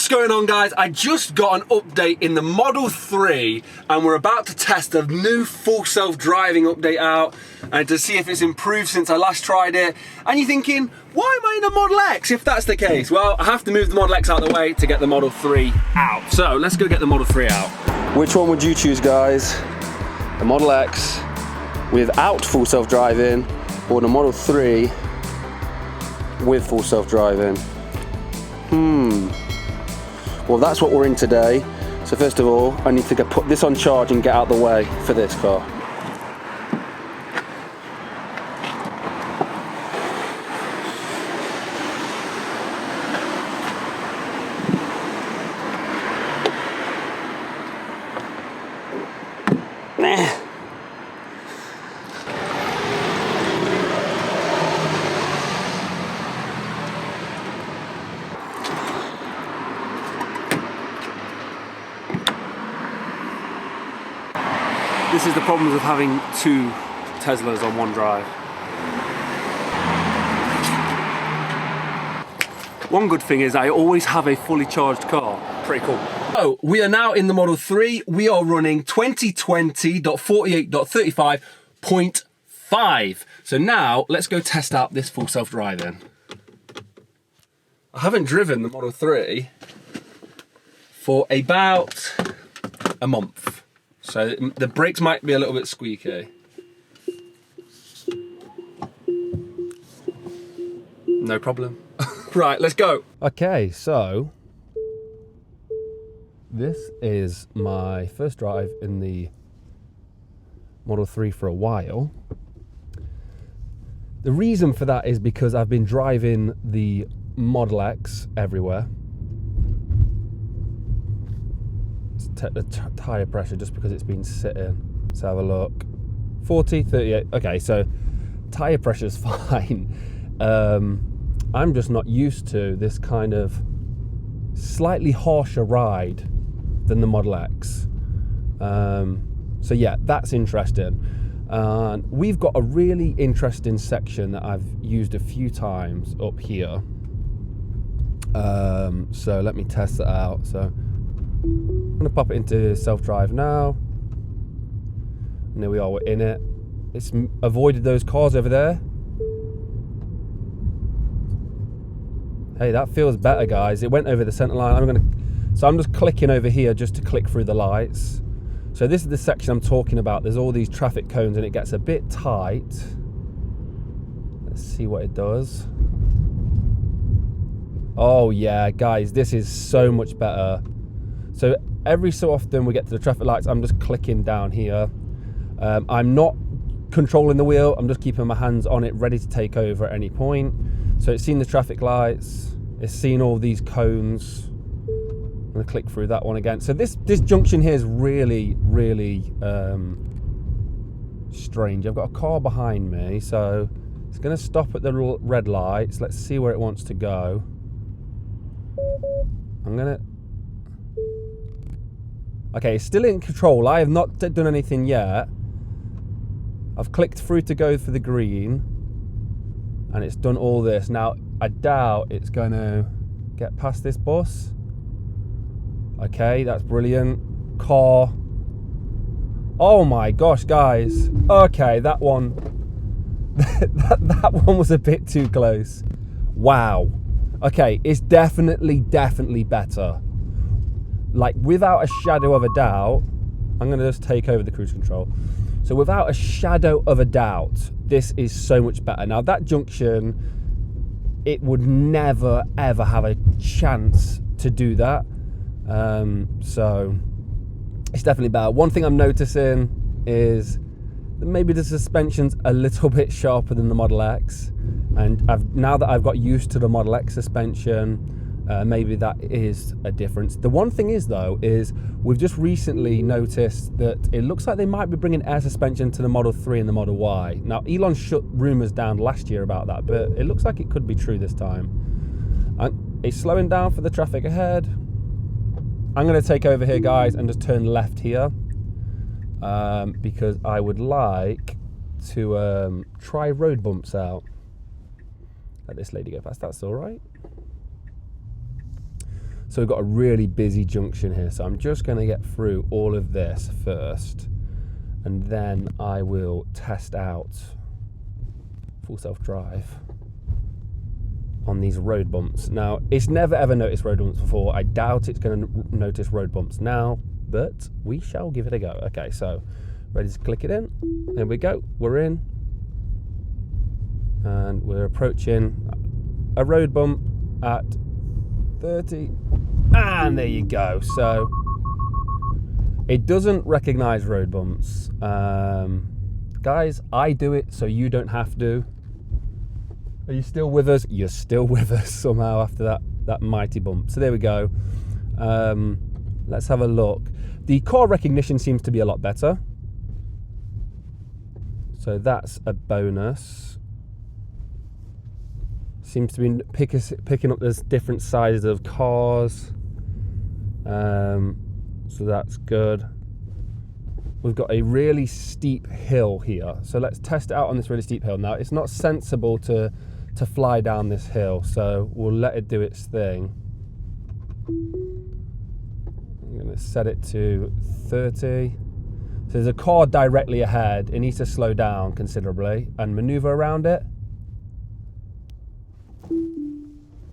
What's going on, guys? I just got an update in the Model 3 and we're about to test a new full self-driving update out and to see if it's improved since I last tried it. And you're thinking, why am I in a Model X if that's the case? Well, I have to move the Model X out of the way to get the Model 3 out. So let's go get the Model 3 out. Which one would you choose, guys? The Model X without full self-driving or the Model 3 with full self-driving? Well, that's what we're in today. So first of all, I need to put this on charge and get out the way for this car. This is the problems of having two Teslas on one drive. One good thing is I always have a fully charged car. Pretty cool. So we are now in the Model 3. We are running 2020.48.35.5. So now let's go test out this full self-driving. I haven't driven the Model 3 for about a month. So the brakes might be a little bit squeaky. No problem. Right, let's go. Okay, so this is my first drive in the Model 3 for a while. The reason for that is because I've been driving the Model X everywhere. The tyre pressure just because it's been sitting. Let's have a look. 40, 38. Okay, so tyre pressure's fine. I'm just not used to this kind of slightly harsher ride than the Model X. So yeah, that's interesting. And we've got a really interesting section that I've used a few times up here. So let me test it out. So I'm gonna pop it into self-drive now. And there we are, we're in it. It's avoided those cars over there. Hey, that feels better, guys. It went over the center line. So I'm just clicking over here just to click through the lights. So this is the section I'm talking about. There's all these traffic cones and it gets a bit tight. Let's see what it does. Oh yeah, guys, this is so much better. So every so often we get to the traffic lights, I'm just clicking down here. I'm not controlling the wheel, I'm just keeping my hands on it, ready to take over at any point. So it's seen the traffic lights, it's seen all these cones. I'm gonna click through that one again. So this junction here is really, really strange. I've got a car behind me, so it's gonna stop at the red lights. Let's see where it wants to go. Okay, still in control. I have not done anything yet. I've clicked through to go for the green and it's done all this. Now, I doubt it's going to get past this bus. Okay, that's brilliant. Car. Oh my gosh, guys. Okay, that one, that one was a bit too close. Wow. Okay, it's definitely better. Like, without a shadow of a doubt, I'm going to just take over the cruise control. So without a shadow of a doubt, this is so much better. Now, that junction, it would never, ever have a chance to do that. So it's definitely better. One thing I'm noticing is that maybe the suspension's a little bit sharper than the Model X. And now that I've got used to the Model X suspension, maybe that is a difference. The one thing is, though, is we've just recently noticed that it looks like they might be bringing air suspension to the Model 3 and the Model Y. Now, Elon shut rumours down last year about that, but it looks like it could be true this time. And it's slowing down for the traffic ahead. I'm going to take over here, guys, and just turn left here because I would like to try road bumps out. Let this lady go past, that's all right. So we've got a really busy junction here. So I'm just going to get through all of this first, and then I will test out full self-drive on these road bumps. Now, it's never ever noticed road bumps before. I doubt it's going to notice road bumps now, but we shall give it a go. Okay, so ready to click it in. There we go. We're in. And we're approaching a road bump at 30. And there you go. So it doesn't recognize road bumps. Guys, I do it so you don't have to. Are you still with us? You're still with us somehow after that mighty bump. So there we go. Let's have a look. The car recognition seems to be a lot better. So that's a bonus. Seems to be picking up those different sizes of cars. So that's good. We've got a really steep hill here. So let's test it out on this really steep hill. Now, it's not sensible to fly down this hill, so we'll let it do its thing. I'm going to set it to 30. So there's a car directly ahead. It needs to slow down considerably and maneuver around it.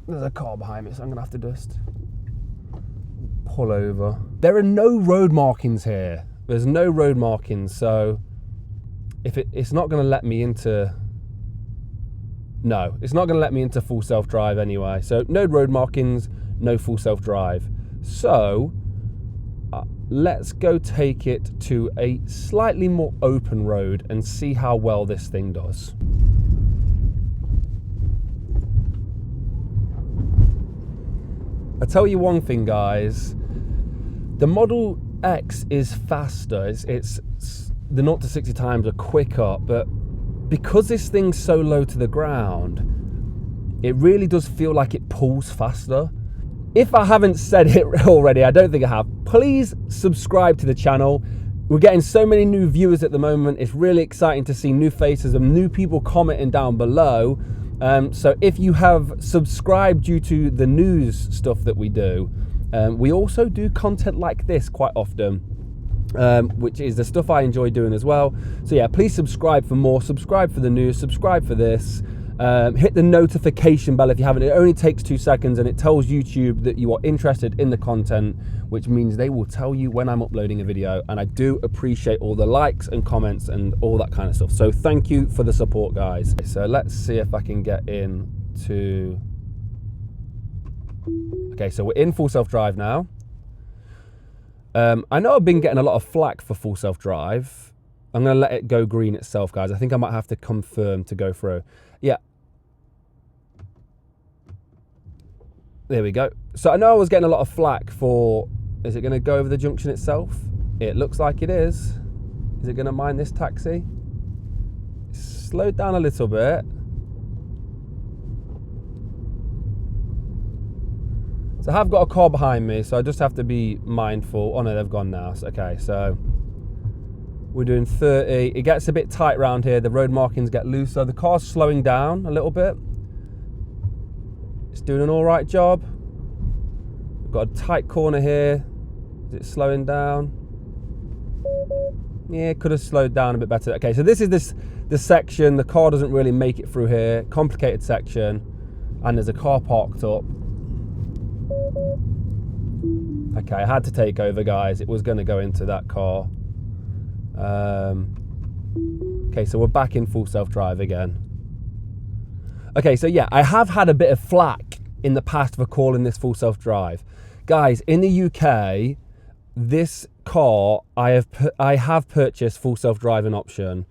There's a car behind me, so I'm going to have to just pull over. There are no road markings here. There's no road markings, so if it's not going to let me into... No, it's not going to let me into full self-drive anyway. So no road markings, no full self-drive. So let's go take it to a slightly more open road and see how well this thing does. I tell you one thing, guys, the Model X is faster. It's the 0 to 60 times are quicker, but because this thing's so low to the ground, it really does feel like it pulls faster. If I haven't said it already, I don't think I have, please subscribe to the channel. We're getting so many new viewers at the moment. It's really exciting to see new faces and new people commenting down below. So if you have subscribed due to the news stuff that we do, we also do content like this quite often, which is the stuff I enjoy doing as well. So yeah, please subscribe for more, subscribe for the news, subscribe for this. Hit the notification bell if you haven't. It only takes 2 seconds and it tells YouTube that you are interested in the content, which means they will tell you when I'm uploading a video. And I do appreciate all the likes and comments and all that kind of stuff. So thank you for the support, guys. So let's see if I can get in to... Okay, so we're in full self-drive now. I know I've been getting a lot of flack for full self-drive. I'm going to let it go green itself, guys. I think I might have to confirm to go through. Yeah. There we go. So I know I was getting a lot of flack for... Is it going to go over the junction itself? It looks like it is. Is it going to mind this taxi? Slowed down a little bit. So I have got a car behind me, so I just have to be mindful. Oh no, they've gone now. So, okay, so we're doing 30. It gets a bit tight around here. The road markings get looser. The car's slowing down a little bit. It's doing an all right job. We've got a tight corner here. Is it slowing down? Yeah, it could have slowed down a bit better. Okay, so this is the section. The car doesn't really make it through here. Complicated section. And there's a car parked up. Okay, I had to take over, guys. It was going to go into that car. Okay, so we're back in full self-drive again. Okay, so yeah, I have had a bit of flack in the past for calling this full self-drive. Guys, in the UK, this car, I have purchased full self-driving option.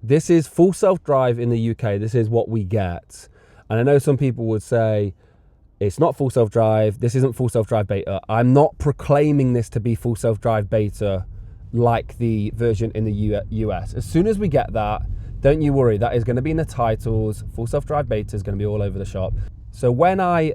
This is full self-drive in the UK. This is what we get. And I know some people would say, it's not full self-drive. This isn't full self-drive beta. I'm not proclaiming this to be full self-drive beta like the version in the US. As soon as we get that, don't you worry. That is going to be in the titles. Full self-drive beta is going to be all over the shop. So when I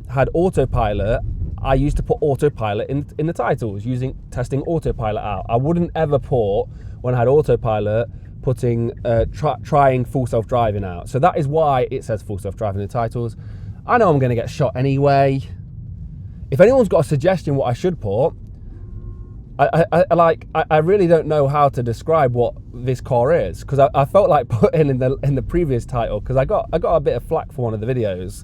had autopilot, I used to put autopilot in the titles, testing autopilot out. I wouldn't ever put, when I had autopilot, trying full self-driving out. So that is why it says full self-driving in the titles. I know I'm going to get shot anyway. if anyone's got a suggestion what I should put, I really don't know how to describe what this car is, because I felt like putting in the previous title, because I got a bit of flack for one of the videos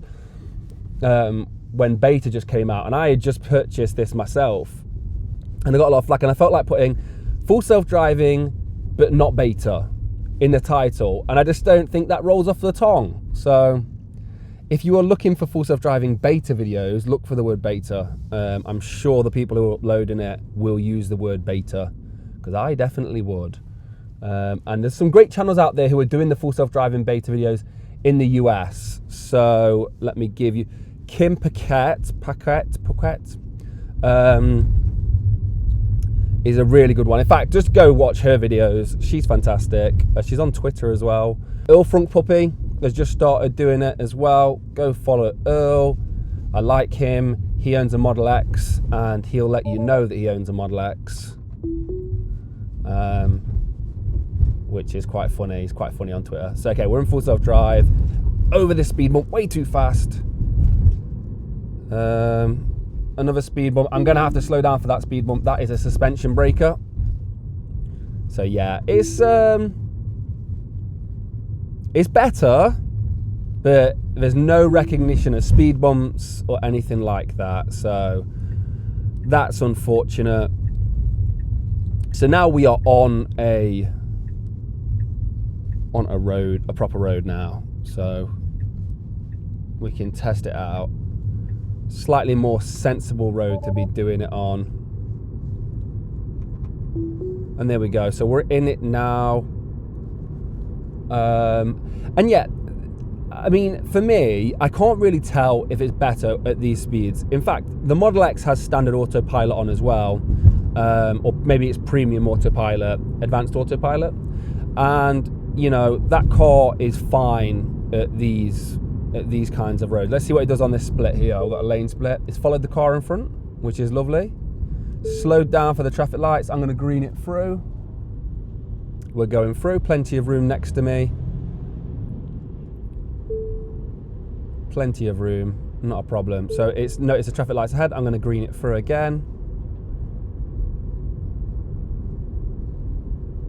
when Beta just came out, and I had just purchased this myself, and I got a lot of flack, and I felt like putting full self-driving but not Beta in the title, and I just don't think that rolls off the tongue. So if you are looking for full self-driving Beta videos, look for the word Beta. I'm sure the people who are uploading it will use the word Beta, because I definitely would. And there's some great channels out there who are doing the full self-driving Beta videos in the US. So let me give you Kim Paquette, is a really good one. In fact, just go watch her videos. She's fantastic. She's on Twitter as well. Earl Frunk Puppy has just started doing it as well. Go follow Earl. I like him. He owns a Model X, and he'll let you know that he owns a Model X, which is quite funny. He's quite funny on Twitter. So, okay, we're in full self-drive. Over this speed bump, way too fast. Another speed bump. I'm going to have to slow down for that speed bump. That is a suspension breaker. So, yeah, it's better, but there's no recognition of speed bumps or anything like that. So that's unfortunate. So now we are on a road, a proper road now. So we can test it out. Slightly more sensible road to be doing it on. And there we go. So we're in it now. And yet, I mean, for me, I can't really tell if it's better at these speeds. In fact, the Model X has standard autopilot on as well, or maybe it's premium autopilot, advanced autopilot. And, you know, that car is fine at these kinds of roads. Let's see what it does on this split here. I've got a lane split. It's followed the car in front, which is lovely. Slowed down for the traffic lights. I'm going to green it through. We're going through, plenty of room next to me. Plenty of room, not a problem. So it's notice the traffic lights ahead. I'm going to green it through again.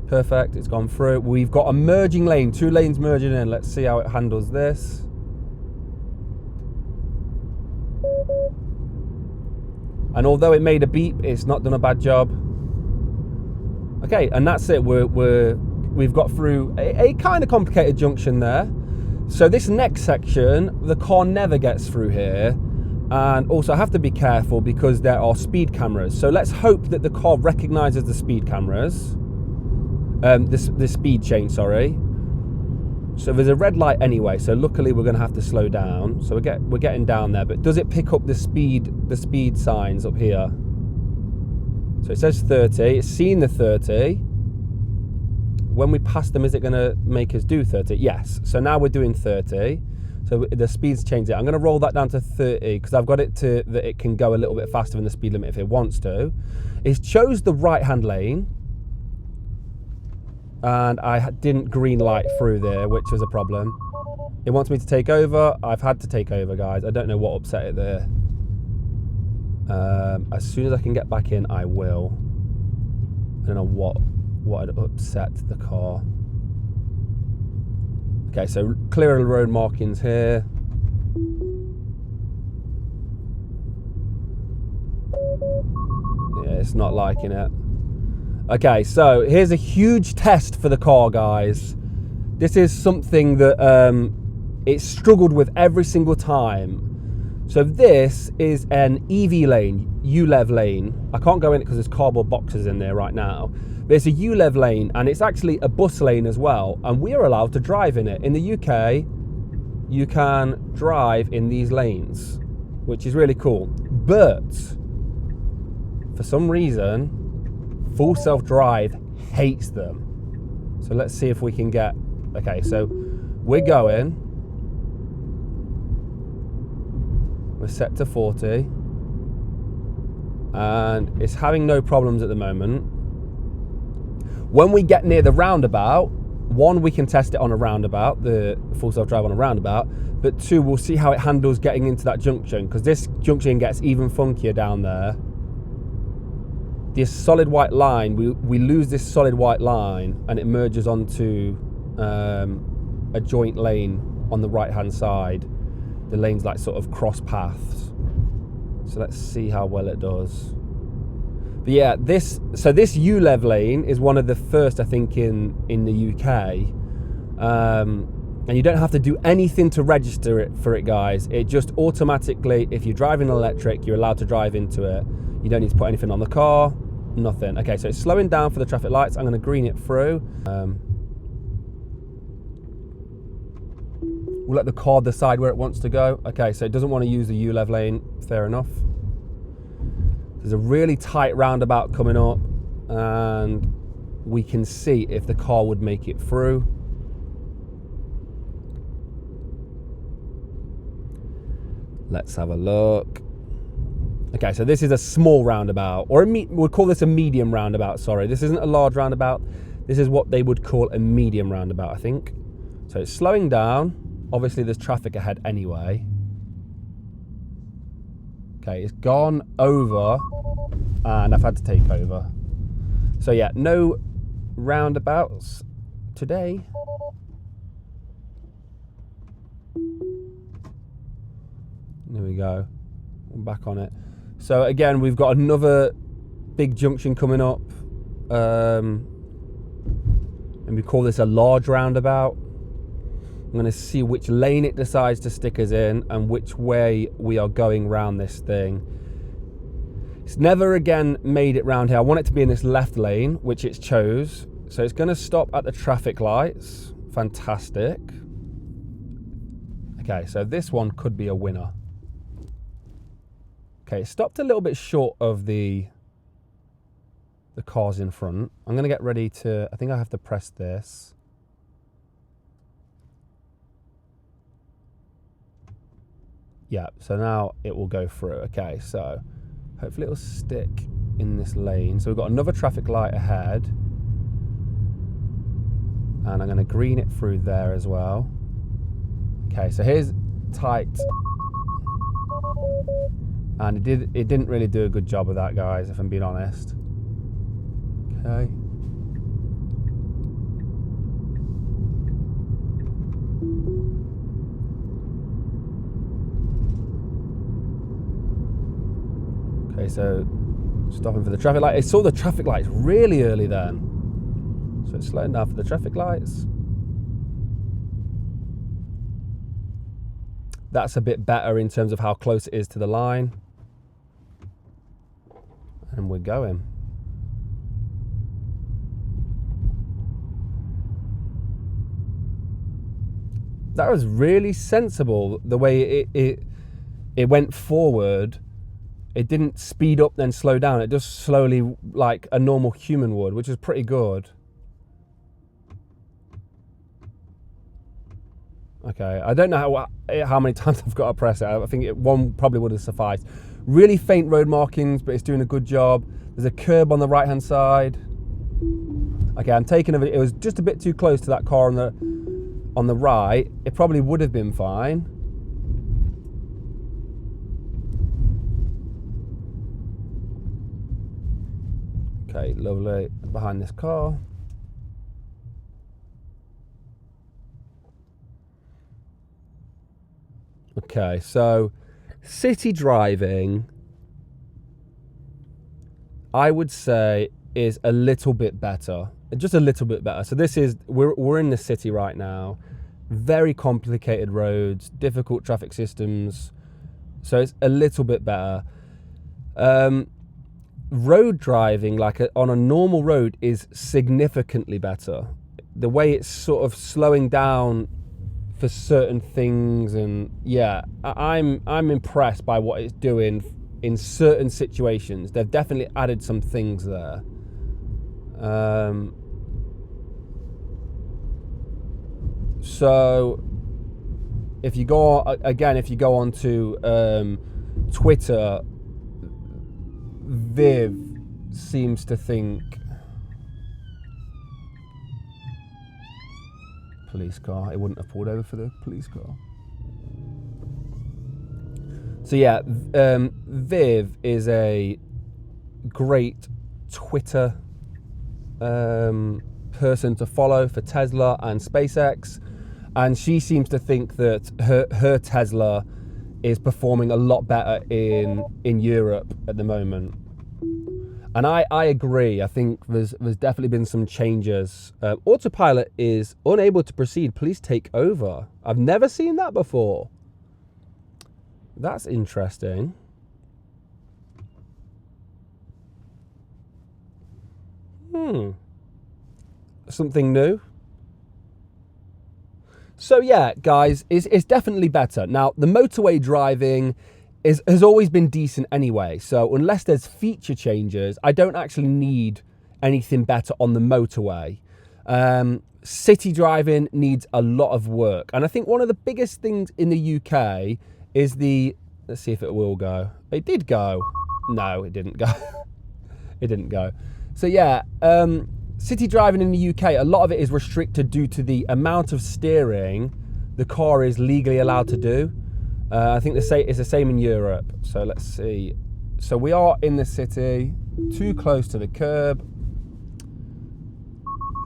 Perfect, it's gone through. We've got a merging lane, 2 lanes merging in. Let's see how it handles this. And although it made a beep, it's not done a bad job. Okay, and that's it. We've got through a kind of complicated junction there. So this next section, the car never gets through here. And also I have to be careful because there are speed cameras. So let's hope that the car recognizes the speed cameras. The speed change, sorry. So there's a red light anyway. So luckily we're going to have to slow down. So we're getting down there. But does it pick up the speed signs up here? So it says 30, it's seen the 30. When we pass them, is it going to make us do 30? Yes, so now we're doing 30. So the speed's changed it. I'm going to roll that down to 30 because I've got it to that it can go a little bit faster than the speed limit if it wants to. It chose the right-hand lane. And I didn't green light through there, which was a problem. It wants me to take over. I've had to take over, guys. I don't know what upset it there. As soon as I can get back in, I will. I don't know what had upset the car. Okay, so clear of the road markings here. Yeah, it's not liking it. Okay, so here's a huge test for the car, guys. This is something that it's struggled with every single time. So this is an EV lane, ULEV lane. I can't go in it because there's cardboard boxes in there right now. But it's a ULEV lane, and it's actually a bus lane as well. And we are allowed to drive in it. In the UK, you can drive in these lanes, which is really cool. But for some reason, full self-drive hates them. So let's see if we can get... Okay, so we're going. We're set to 40. And it's having no problems at the moment. When we get near the roundabout, one, we can test it on a roundabout, the full self-drive on a roundabout, but two, we'll see how it handles getting into that junction, because this junction gets even funkier down there. This solid white line, we lose this solid white line and it merges onto a joint lane on the right-hand side. The lanes like sort of cross paths. So let's see how well it does. But yeah, this ULEV lane is one of the first, I think, in the UK. And you don't have to do anything to register it for it, guys. It just automatically, if you're driving electric, you're allowed to drive into it. You don't need to put anything on the car, nothing. Okay, so it's slowing down for the traffic lights. I'm going to green it through. We'll let the car decide where it wants to go. Okay, so it doesn't want to use the ULEV lane. Fair enough. There's a really tight roundabout coming up, and we can see if the car would make it through. Let's have a look. Okay, so this is a small roundabout, or we'll call this a medium roundabout, sorry. This isn't a large roundabout. This is what they would call a medium roundabout, I think. So it's slowing down. Obviously, there's traffic ahead anyway. Okay, it's gone over, and I've had to take over. So yeah, no roundabouts today. There we go. I'm back on it. So again, we've got another big junction coming up, and we call this a large roundabout. I'm going to see which lane it decides to stick us in and which way we are going round this thing. It's never again made it round here. I want it to be in this left lane, which it's chose. So it's going to stop at the traffic lights. Fantastic. Okay, so this one could be a winner. Okay, it stopped a little bit short of the cars in front. I'm going to get ready to, I think I have to press this. Yeah, so now it will go through. Okay, so hopefully it will stick in this lane. So we've got another traffic light ahead. And I'm going to green it through there as well. Okay, so here's tight. And it didn't really do a good job of that, guys, if I'm being honest. Okay. Okay, so stopping for the traffic light. It saw the traffic lights really early then. So it's slowing down for the traffic lights. That's a bit better in terms of how close it is to the line. And we're going. That was really sensible, the way it went forward. It didn't speed up then slow down. It just slowly, like a normal human would, which is pretty good. Okay, I don't know how many times I've got to press it. I think one probably would have sufficed. Really faint road markings, but it's doing a good job. There's a curb on the right-hand side. Okay, I'm taking it. It was just a bit too close to that car on the right. It probably would have been fine. Okay, lovely. Behind this car. Okay, so city driving, I would say, is a little bit better. Just a little bit better. So this is, we're in the city right now. Very complicated roads, difficult traffic systems. So it's a little bit better. Road driving, like on a normal road, is significantly better. The way it's sort of slowing down for certain things, and yeah, I'm impressed by what it's doing in certain situations. They've definitely added some things there. So if you go on to Twitter, Viv seems to think police car. It wouldn't have pulled over for the police car. So yeah, Viv is a great Twitter person to follow for Tesla and SpaceX, and she seems to think that her Tesla is performing a lot better in Europe at the moment. And I agree. I think there's definitely been some changes. Autopilot is unable to proceed. Please take over. I've never seen that before. That's interesting. Something new. So yeah, guys, it's definitely better. Now, the motorway driving has always been decent anyway. So unless there's feature changes, I don't actually need anything better on the motorway. City driving needs a lot of work. And I think one of the biggest things in the UK is let's see if it will go. It did go. No, it didn't go. It didn't go. So yeah, city driving in the UK, a lot of it is restricted due to the amount of steering the car is legally allowed to do. I think it's the same in Europe. So let's see. So we are in the city, too close to the curb.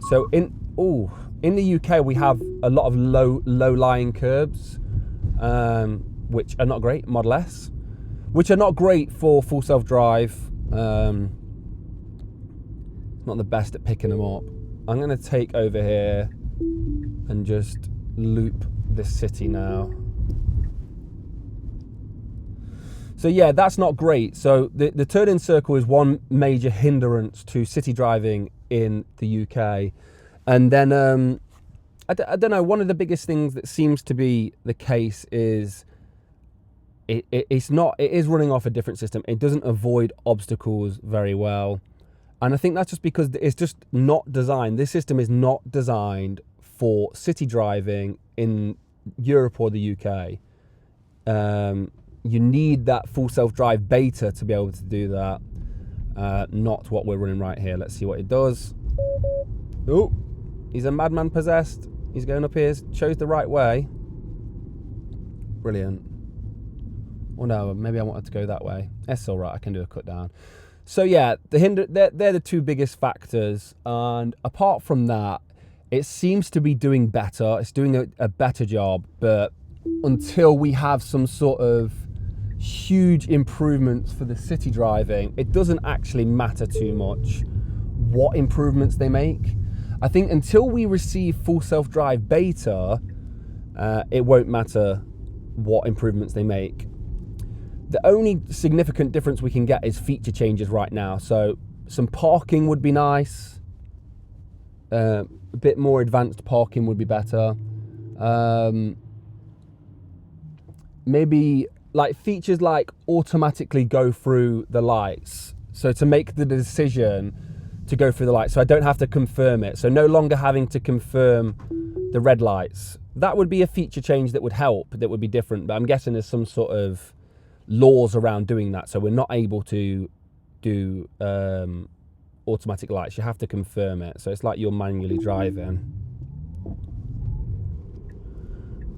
So in the UK, we have a lot of low-lying curbs, which are not great, Model S, which are not great for full self-drive. Not the best at picking them up. I'm going to take over here and just loop the city now. So yeah, that's not great. So the turn-in circle is one major hindrance to city driving in the UK. And then, I don't know, one of the biggest things that seems to be the case is it is running off a different system. It doesn't avoid obstacles very well. And I think that's just because it's just not designed. This system is not designed for city driving in Europe or the UK. You need that full self-drive beta to be able to do that. Not what we're running right here. Let's see what it does. Oh, he's a madman possessed. He's going up here. Chose the right way. Brilliant. Oh no, maybe I wanted to go that way. That's all right. I can do a cut down. So yeah, they're the two biggest factors, and apart from that, it seems to be doing better. It's doing a better job, but until we have some sort of huge improvements for the city driving, it doesn't actually matter too much what improvements they make. I think until we receive full self-drive beta, it won't matter what improvements they make. The only significant difference we can get is feature changes right now. So some parking would be nice. A bit more advanced parking would be better. Maybe like features like automatically go through the lights. So to make the decision to go through the lights, so I don't have to confirm it. So no longer having to confirm the red lights. That would be a feature change that would help, that would be different. But I'm guessing there's some sort of laws around doing that, so we're not able to do automatic lights. You have to confirm it, so it's like you're manually driving.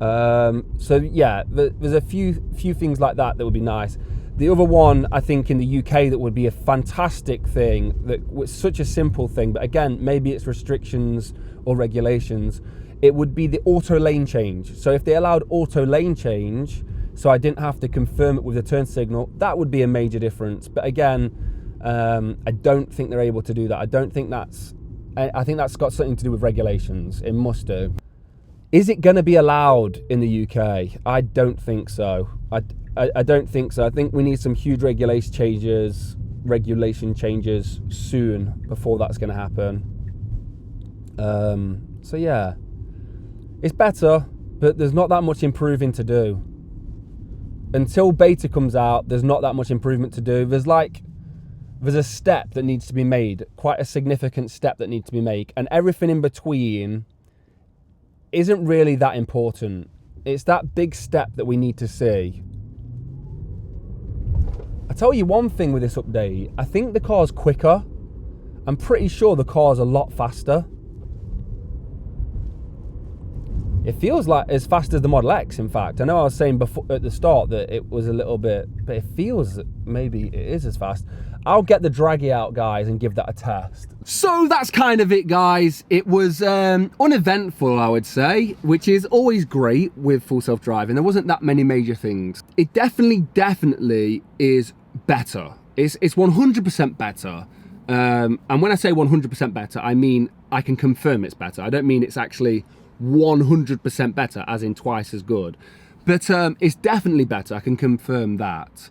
So yeah, there's a few things like that would be nice. The other one, I think, in the UK that would be a fantastic thing, that was such a simple thing, but again, maybe it's restrictions or regulations, it would be the auto lane change. So if they allowed auto lane change, so I didn't have to confirm it with a turn signal, that would be a major difference. But again, I don't think they're able to do that. I think that's got something to do with regulations. It must do. Is it going to be allowed in the UK? I don't think so. I don't think so. I think we need some huge regulation changes soon before that's going to happen. So yeah, it's better, but there's not that much improving to do. Until beta comes out, there's not that much improvement to do. There's a step that needs to be made, quite a significant step that needs to be made, and everything in between isn't really that important. It's that big step that we need to see. I tell you one thing with this update, I think the car's quicker. I'm pretty sure the car's a lot faster. It feels like as fast as the Model X, in fact. I know I was saying before at the start that it was a little bit, but it feels maybe it is as fast. I'll get the draggy out, guys, and give that a test. So that's kind of it, guys. It was uneventful, I would say, which is always great with full self-driving. There wasn't that many major things. It definitely is better. It's 100% better. And when I say 100% better, I mean I can confirm it's better. I don't mean it's actually 100% better, as in twice as good. But it's definitely better, I can confirm that.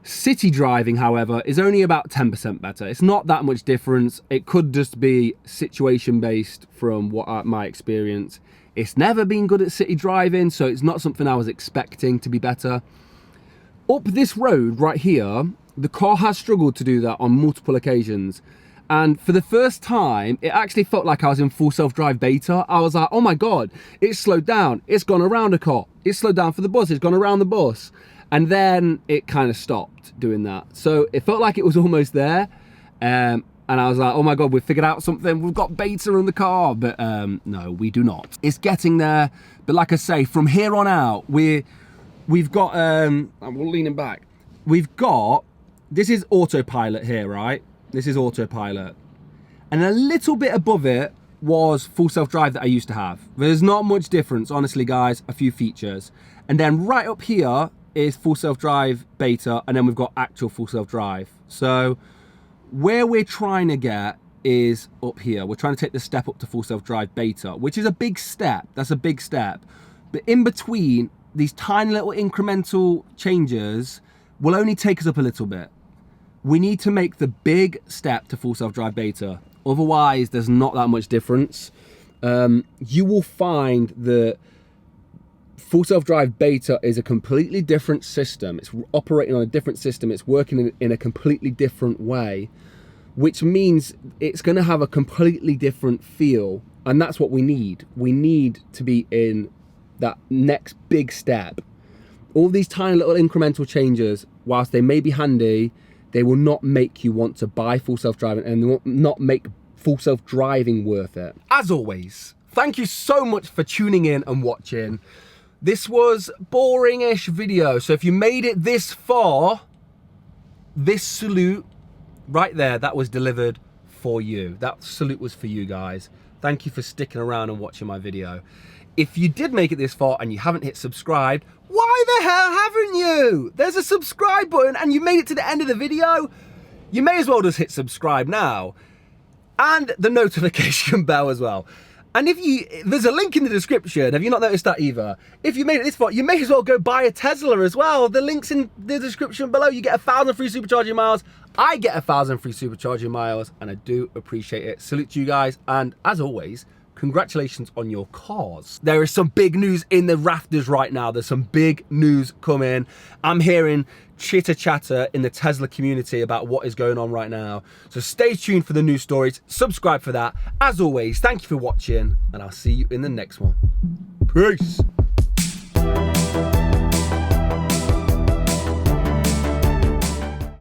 City driving, however, is only about 10% better. It's not that much difference. It could just be situation based from what my experience. It's never been good at city driving, so it's not something I was expecting to be better. Up this road right here, the car has struggled to do that on multiple occasions. And for the first time, it actually felt like I was in full self-drive beta. I was like, oh my God, it's slowed down. It's gone around a car. It's slowed down for the bus. It's gone around the bus. And then it kind of stopped doing that. So it felt like it was almost there. And I was like, oh my God, we've figured out something. We've got beta in the car. But no, we do not. It's getting there. But like I say, from here on out, we've got, I'm leaning back. We've got, this is autopilot here, right? This is autopilot. And a little bit above it was full self-drive that I used to have. There's not much difference, honestly, guys, a few features. And then right up here is full self-drive beta, and then we've got actual full self-drive. So where we're trying to get is up here. We're trying to take the step up to full self-drive beta, which is a big step. That's a big step. But in between, these tiny little incremental changes will only take us up a little bit. We need to make the big step to full self-drive beta. Otherwise, there's not that much difference. You will find that full self-drive beta is a completely different system. It's operating on a different system. It's working in a completely different way, which means it's going to have a completely different feel. And that's what we need. We need to be in that next big step. All these tiny little incremental changes, whilst they may be handy, they will not make you want to buy full self-driving, and they will not make full self-driving worth it. As always, thank you so much for tuning in and watching. This was boring-ish video, so if you made it this far, this salute right there, that was delivered for you. That salute was for you guys. Thank you for sticking around and watching my video. If you did make it this far and you haven't hit subscribe, why the hell haven't you? There's a subscribe button and you made it to the end of the video. You may as well just hit subscribe now. And the notification bell as well. And there's a link in the description. Have you not noticed that either? If you made it this far, you may as well go buy a Tesla as well. The link's in the description below. You get 1,000 free supercharging miles. I get 1,000 free supercharging miles, and I do appreciate it. Salute to you guys, and as always, congratulations on your cars. There is some big news in the rafters right now. There's some big news coming. I'm hearing chitter chatter in the Tesla community about what is going on right now. So stay tuned for the news stories. Subscribe for that. As always, thank you for watching, and I'll see you in the next one. Peace.